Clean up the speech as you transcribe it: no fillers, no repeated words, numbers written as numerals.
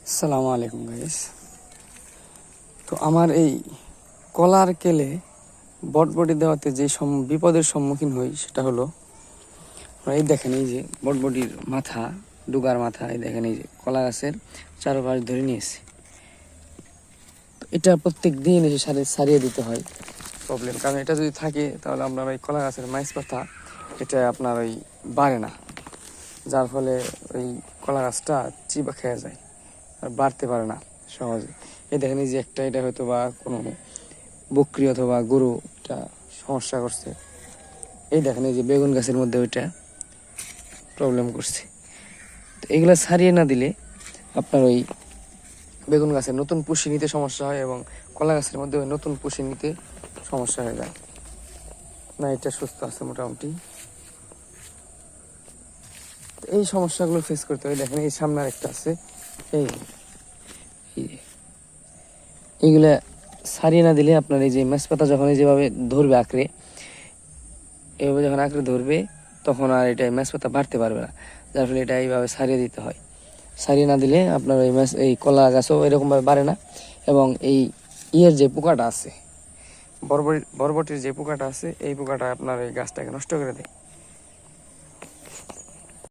আসসালামু আলাইকুম গাইস। তো আমার এই কলার কেলে বটবটি দেওয়াতে যে বিপদের সম্মুখীন হই সেটা হলো, এই দেখেন এই যে বটবটির মাথা, ডুগার মাথা, এই দেখেন এই যে কলা গাছের চারপাশ ধরে নিয়েছে। এটা প্রত্যেক দিন এসে সারিয়ে দিতে হয়। প্রবলেম, কারণ এটা যদি থাকে তাহলে আপনার ওই কলা গাছের মাইজ পাতা এটা আপনার ওই বাড়ে না, যার ফলে ওই কলা গাছটা চিবা খেয়ে যায় আর বাড়তে পারে না সহজে। এই দেখেন এই যে একটা, এটা হয়তো বা কোনো বকরি অথবা গরু এটা সমস্যা করছে। এই দেখেন এই যে বেগুন গাছের মধ্যে ওইটা প্রবলেম করছে। তো এগুলো ছাড়িয়ে না দিলে আপনার ওই বেগুন গাছের নতুন পুষি নিতে সমস্যা হয় এবং কলা গাছের মধ্যে ওই নতুন পুষি নিতে সমস্যা হয়ে যায়। না, এটা সুস্থ আছে মোটামুটি। এই সমস্যাগুলো ফেস করতে হয়। দেখেন এই সামনে একটা আছে, এই এইগুলা ছাড়িয়ে না দিলে আপনার এই যে মাছ পাতা যখন যেভাবে ধরবে আঁকড়ে, এইভাবে যখন আঁকড়ে ধরবে তখন আর এটা মাছ পাতা বাড়তে পারবে না, যার ফলে এটা এইভাবে ছাড়িয়ে দিতে হয়। ছাড়িয়ে না দিলে আপনার এই কলা গাছও এরকমভাবে বাড়ে না। এবং এই যে পোকাটা আছে, বরবটির যে পোকাটা আছে, এই পোকাটা আপনার এই গাছটাকে নষ্ট করে দেয়।